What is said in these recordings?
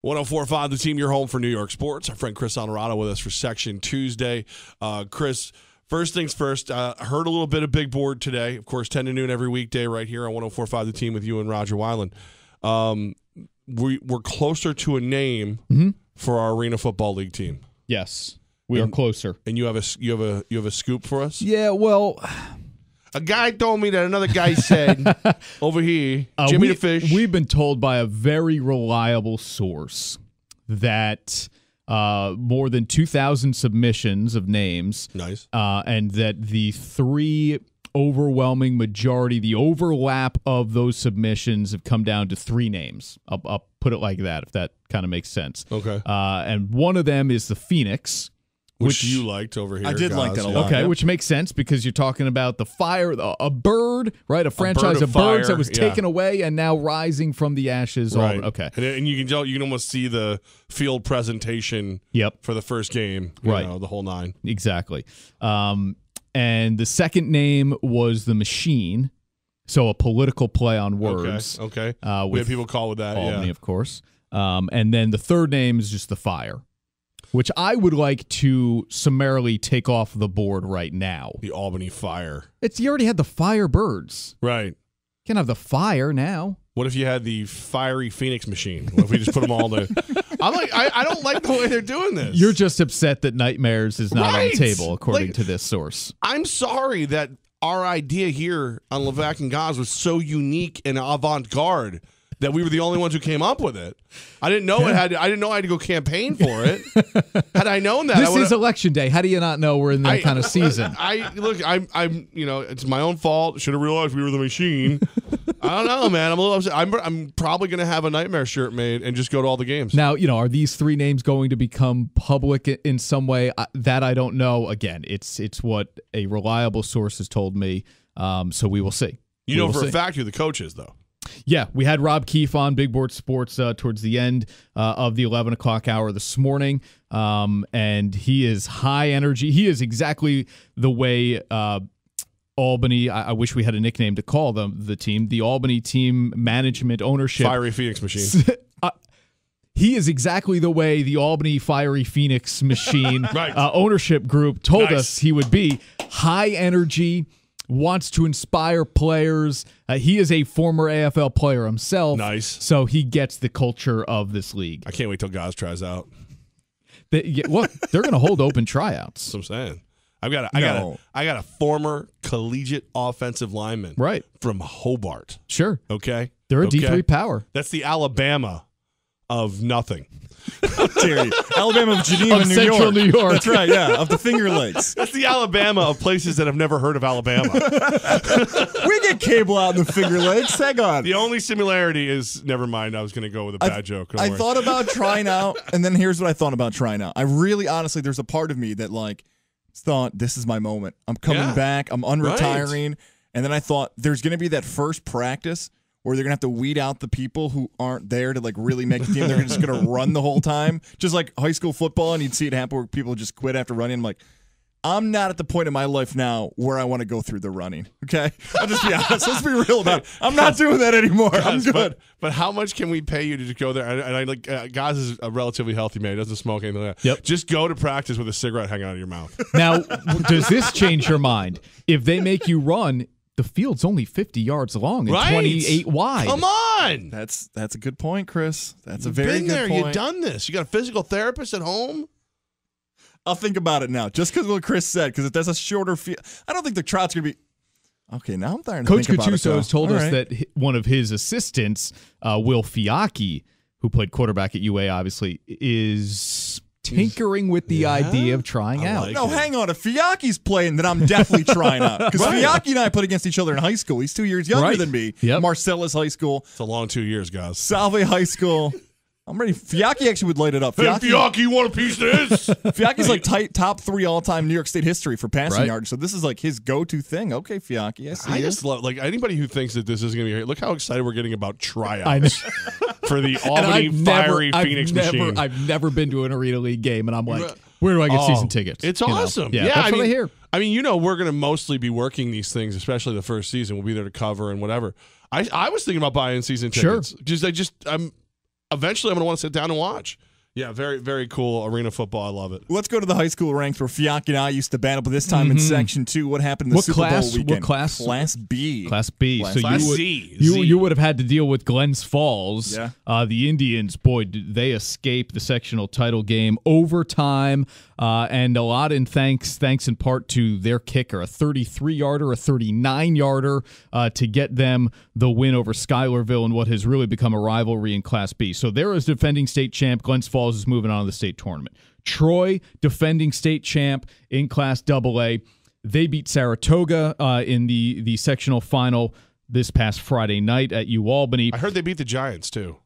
104.5 The Team, your home for New York sports. Our friend Chris Onorato with us for Section Tuesday. Chris, first things first, heard a little bit of Big Board today. Of course, 10 to noon every weekday right here on 104.5 The Team with you and Roger Weiland. We're closer to a name for our Arena Football League team. Yes, we are closer. And you have a scoop for us? Yeah, well, a guy told me that another guy said over here, Jimmy the Fish. We've been told by a very reliable source that more than 2,000 submissions of names. Nice. And that the three overwhelming majority, the overlap of those submissions have come down to three names. I'll put it like that, if that kind of makes sense. Okay. And one of them is the Phoenix. Which you liked over here. I did like that a lot. Okay, which makes sense because you're talking about the fire, a bird, right? A franchise of birds that was taken away and now rising from the ashes. Right. Okay. And you can almost see the field presentation for the first game. You know, the whole nine. Exactly. And the second name was the Machine. So a political play on words. Okay. We have people call with that. Albany, of course. And then the third name is just the Fire, which I would like to summarily take off the board right now. The Albany Fire. You already had the Firebirds. Right. You can't have the Fire now. What if you had the Fiery Phoenix Machine? What if we just put them all in? I'm like, I don't like the way they're doing this. You're just upset that Nightmares is not on the table, according to this source. I'm sorry that our idea here on Levack Goz was so unique and avant-garde that we were the only ones who came up with it. I didn't know I didn't know I had to go campaign for it. Had I known that, this is election day. How do you not know we're in that kind of season? I'm it's my own fault. Should have realized we were the Machine. I don't know, man. I'm a little upset. I'm probably going to have a Nightmare shirt made and just go to all the games. Now, are these three names going to become public in some way? That I don't know. Again, it's what a reliable source has told me. So we will see. You know for a fact who the coach is, though. Yeah, we had Rob Keefe on Big Board Sports towards the end of the 11 o'clock hour this morning, and he is high energy. He is exactly the way Albany, I wish we had a nickname to call them, the team, the Albany team management ownership. Fiery Phoenix Machine. He is exactly the way the Albany Fiery Phoenix Machine ownership group told us he would be. High energy, wants to inspire players. He is a former AFL player himself. Nice. So he gets the culture of this league. I can't wait till Goz tries out. They're going to hold open tryouts. That's what I'm saying. I got a former collegiate offensive lineman from Hobart. Sure. Okay? They're a D3 power. That's the Alabama of nothing. Alabama of Geneva, New Central New York. That's right, yeah, of the Finger Lakes. That's the Alabama of places that have never heard of Alabama. We get cable out in the Finger Lakes. Hang on. The only similarity is, never mind, I was going to go with a bad joke. I thought about trying out, and then here's what I thought about trying out. I really, honestly, there's a part of me that, thought, this is my moment. I'm coming back. I'm unretiring. Right. And then I thought, there's going to be that first practice where they're going to have to weed out the people who aren't there to really make the team. They're just going to run the whole time. Just like high school football, and you'd see it happen where people just quit after running. I'm like, I'm not at the point in my life now where I want to go through the running. Okay? I'll just be honest. Let's be real about it. I'm not doing that anymore. I'm good. But how much can we pay you to just go there? And I Goz is a relatively healthy man. He doesn't smoke anything like that. Yep. Just go to practice with a cigarette hanging out of your mouth. Now, does this change your mind? If they make you run, the field's only 50 yards long and 28 wide. Come on. That's a good point, Chris. That's a very good point. You've You've done this. You got a physical therapist at home? I'll think about it now, just because what Chris said, because if that's a shorter field, I don't think the trout's going to be. Okay, now I'm starting to think about it. Coach Gattuso has told us that one of his assistants, Will Fiacchi, who played quarterback at UA, obviously, is tinkering with the idea of trying out. No, hang on. If Fiacchi's playing, then I'm definitely trying out. Because Fiacchi and I played against each other in high school. He's 2 years younger than me. Yep. Marcellus High School. It's a long 2 years, guys. Salve High School. I'm ready. Fiacchi actually would light it up. Fiacchi, you want a piece of this? Fiacchi's top 3 all-time New York State history for passing yards. So this is his go-to thing. Okay, Fiacchi, I just love anybody who thinks that this is going to be great. Look how excited we're getting about tryouts for the Albany Fiery Phoenix Machine. I've never been to an Arena League game, and I'm like, where do I get season tickets? It's awesome. Yeah, that's what I hear. I mean, we're going to mostly be working these things, especially the first season. We'll be there to cover and whatever. I was thinking about buying season tickets. Sure. eventually I'm going to want to sit down and watch. Yeah, very, very cool arena football. I love it. Let's go to the high school ranks where Fiak and I used to battle, but this time in Section 2. What happened in the Super Bowl weekend? What class? Class B. Class B. Class So Z. you would have had to deal with Glens Falls. Yeah. The Indians, boy, did they escape the sectional title game overtime, and a lot in thanks in part to their kicker, a 33-yarder, a 39-yarder, to get them the win over Schuylerville in what has really become a rivalry in Class B. So there is defending state champ. Glens Falls is moving on to the state tournament. Troy, defending state champ in Class AA. They beat Saratoga in the sectional final this past Friday night at Albany. I heard they beat the Giants, too.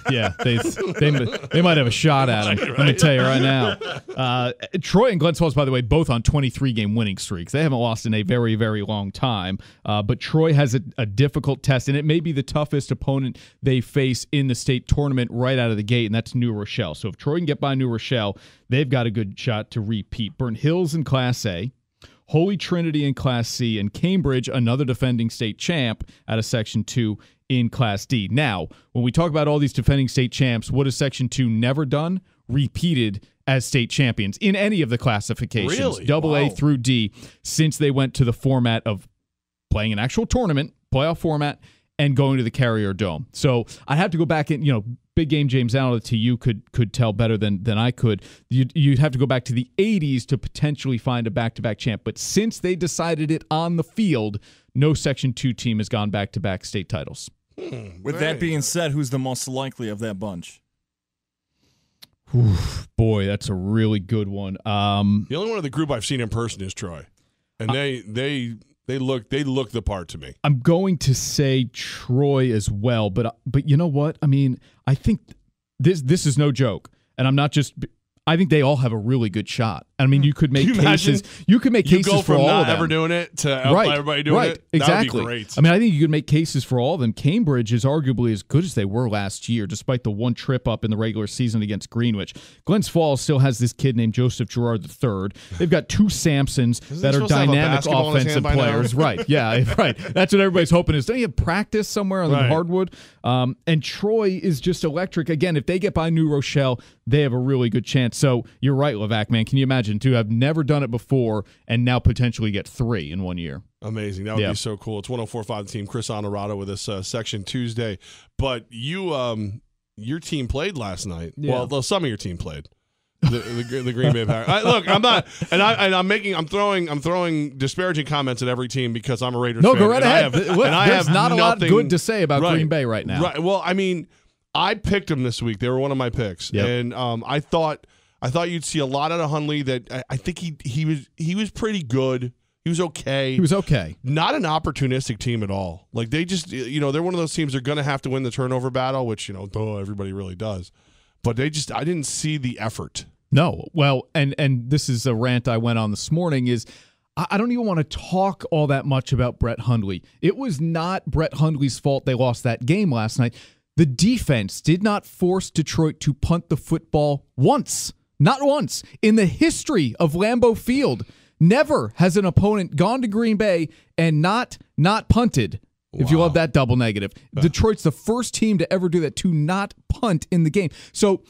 Yeah, they might have a shot at him. Let me tell you right now. Troy and Glens Falls, by the way, both on 23-game winning streaks. They haven't lost in a very, very long time. But Troy has a difficult test, and it may be the toughest opponent they face in the state tournament right out of the gate, and that's New Rochelle. So if Troy can get by New Rochelle, they've got a good shot to repeat. Burnt Hills in Class A, Holy Trinity in Class C, and Cambridge, another defending state champ out of Section 2 in Class D. Now, when we talk about all these defending state champs, what has Section 2 never done? Repeated as state champions in any of the classifications, really? Double A through D, since they went to the format of playing an actual tournament, playoff format, and going to the Carrier Dome. So I have to go back and, big game James Allen to you could tell better than I could. You'd have to go back to the 80s to potentially find a back-to-back champ. But since they decided it on the field, no Section 2 team has gone back-to-back state titles. With that being said, who's the most likely of that bunch? Boy, that's a really good one. The only one of the group I've seen in person is Troy, and they look the part to me. I'm going to say Troy as well, but you know what? I mean, I think this is no joke, and I'm not just. I think they all have a really good shot. I mean, you could make cases. You could make cases for all of them. You go from not ever doing it to everybody doing it. Exactly. That would be great. I mean, I think you could make cases for all of them. Cambridge is arguably as good as they were last year, despite the one trip up in the regular season against Greenwich. Glens Falls still has this kid named Joseph Gerard III. They've got two Samsons that are dynamic offensive players. Right. Yeah. Right. That's what everybody's hoping is. Don't you have practice somewhere on the hardwood? And Troy is just electric. Again, if they get by New Rochelle, they have a really good chance. So you're right, Levack, man. Can you imagine to have never done it before and now potentially get 3 in 1 year? Amazing. That would be so cool. It's 104.5 the team. Chris Onorato with us Section Tuesday. But your team played last night. Yeah. Well, some of your team played. The Green Bay Packers. Look, I'm not, I'm throwing disparaging comments at every team because I'm a Raiders fan. No, go right ahead. There's not a lot good to say about Right. Green Bay right now. Right. Well, I mean, I picked them this week. They were one of my picks, and I thought you'd see a lot out of Hundley. That I think he was pretty good. He was okay. He was okay. Not an opportunistic team at all. Like they just, they're one of those teams. They're going to have to win the turnover battle, which everybody really does. But I didn't see the effort. No. Well, and this is a rant I went on this morning. Is I don't even want to talk all that much about Brett Hundley. It was not Brett Hundley's fault they lost that game last night. The defense did not force Detroit to punt the football once. Not once. In the history of Lambeau Field, never has an opponent gone to Green Bay and not punted. Wow. If you love that double negative. Detroit's the first team to ever do that, to not punt in the game. So,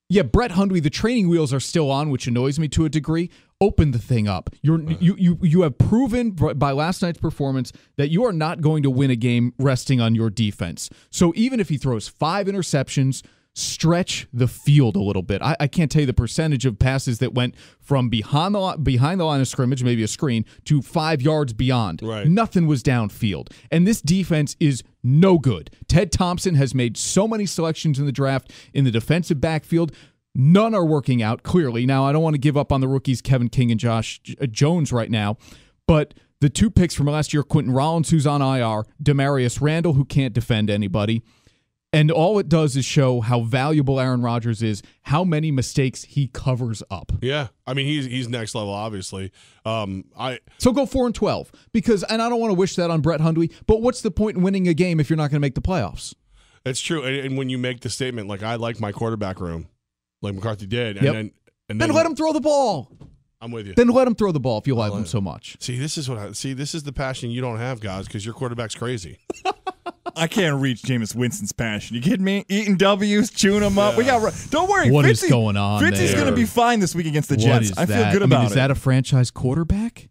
yeah, Brett Hundley, the training wheels are still on, which annoys me to a degree. Open the thing up. You have proven by last night's performance that you are not going to win a game resting on your defense. So even if he throws 5 interceptions, stretch the field a little bit. I can't tell you the percentage of passes that went from behind the line of scrimmage, maybe a screen, to 5 yards beyond. Right. Nothing was downfield. And this defense is no good. Ted Thompson has made so many selections in the draft in the defensive backfield. None are working out, clearly. Now, I don't want to give up on the rookies, Kevin King and Josh Jones right now, but the 2 picks from last year, Quentin Rollins, who's on IR, Demarius Randall, who can't defend anybody, and all it does is show how valuable Aaron Rodgers is, how many mistakes he covers up. Yeah, I mean, he's next level, obviously. So go 4-12, because, and I don't want to wish that on Brett Hundley, but what's the point in winning a game if you're not going to make the playoffs? It's true, and when you make the statement, like, I like my quarterback room, like McCarthy did, and then let him throw the ball. I'm with you. Then let him throw the ball if you like him so much. See, this is the passion you don't have, guys, because your quarterback's crazy. I can't reach Jameis Winston's passion. You kidding me? Eating W's, chewing them up. We got. Don't worry. What is going on Fitzy's going to be fine this week against the Jets. I feel good I about mean, it. Is that a franchise quarterback?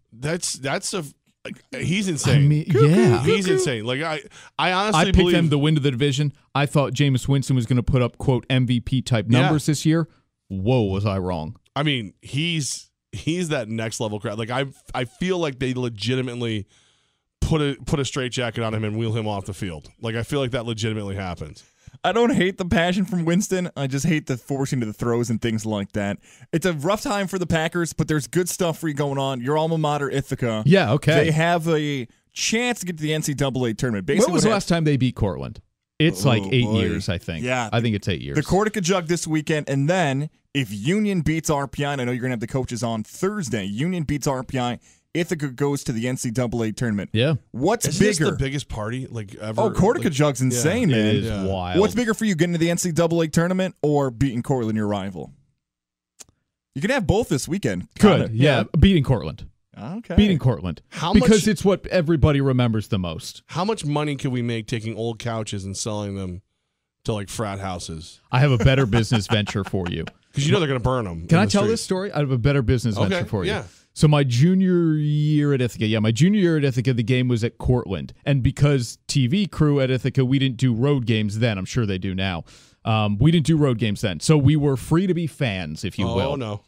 He's insane. Yeah. He's insane. Like I honestly I picked believe them to win the division. I thought Jameis Winston was going to put up quote MVP type numbers this year. Whoa, was I wrong? I mean, he's that next level crowd. Like I feel like they legitimately put a straitjacket on him and wheel him off the field. Like I feel like that legitimately happens. I don't hate the passion from Winston. I just hate the forcing to the throws and things like that. It's a rough time for the Packers, but there's good stuff for you going on. Your alma mater, Ithaca. Yeah, okay. They have a chance to get to the NCAA tournament. Basically, when was the last time they beat Cortland? It's like 8 years, I think. Yeah. I think it's 8 years. The Cortica Jug this weekend, and then if Union beats RPI, and I know you're going to have the coaches on Thursday, Union beats RPI, Ithaca goes to the NCAA tournament. Yeah. What's Isn't bigger? this the biggest party like ever? Oh, Cortica Jug's insane, man. It is wild. What's bigger for you, getting to the NCAA tournament or beating Cortland, your rival? You can have both this weekend. Good. Yeah. Beating Cortland. Okay. Beating Cortland. Because it's what everybody remembers the most. How much money can we make taking old couches and selling them to like frat houses? I have a better business venture for you. Because you know they're going to burn them. Can I tell this story? I have a better business venture for you. Yeah. So my junior year at Ithaca, the game was at Cortland. And because TV crew at Ithaca, we didn't do road games then. I'm sure they do now. We didn't do road games then. So we were free to be fans, if you will. Oh, no.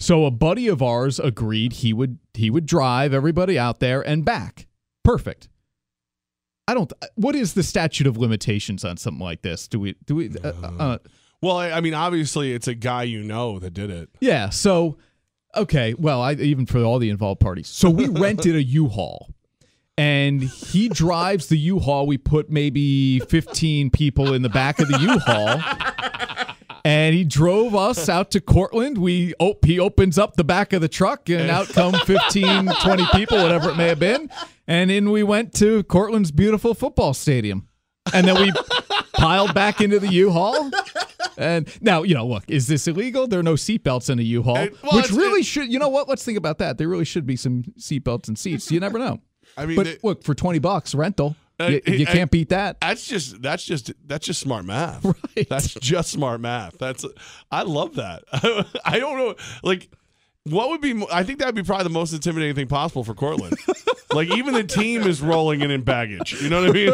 So a buddy of ours agreed he would drive everybody out there and back. Perfect. What is the statute of limitations on something like this? Well, I mean, obviously it's a guy you know that did it. Yeah, so okay, well, even for all the involved parties. So we rented a U-Haul. And he drives the U-Haul. We put maybe 15 people in the back of the U-Haul. And he drove us out to Cortland. He opens up the back of the truck, and out come 15, 20 people, whatever it may have been. And in we went to Cortland's beautiful football stadium. And then we piled back into the U-Haul. And now, look, is this illegal? There are no seatbelts in a U-Haul, which really should, you know what? Let's think about that. There really should be some seatbelts and seats. You never know. I mean, but look, for $20 rental, you can't beat that. That's just smart math. Right. That's just smart math. I love that. I don't know. Like, what would be? I think that would be probably the most intimidating thing possible for Cortland. Like, even the team is rolling in baggage. You know what I mean?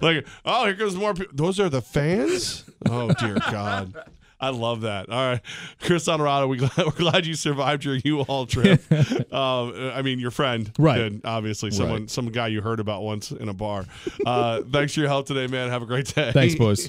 Like, oh, here comes more people. Those are the fans? Oh, dear God. I love that. All right. Chris Onorato, we're glad you survived your U-Haul trip. I mean, your friend did, obviously. Some guy you heard about once in a bar. Thanks for your help today, man. Have a great day. Thanks, boys.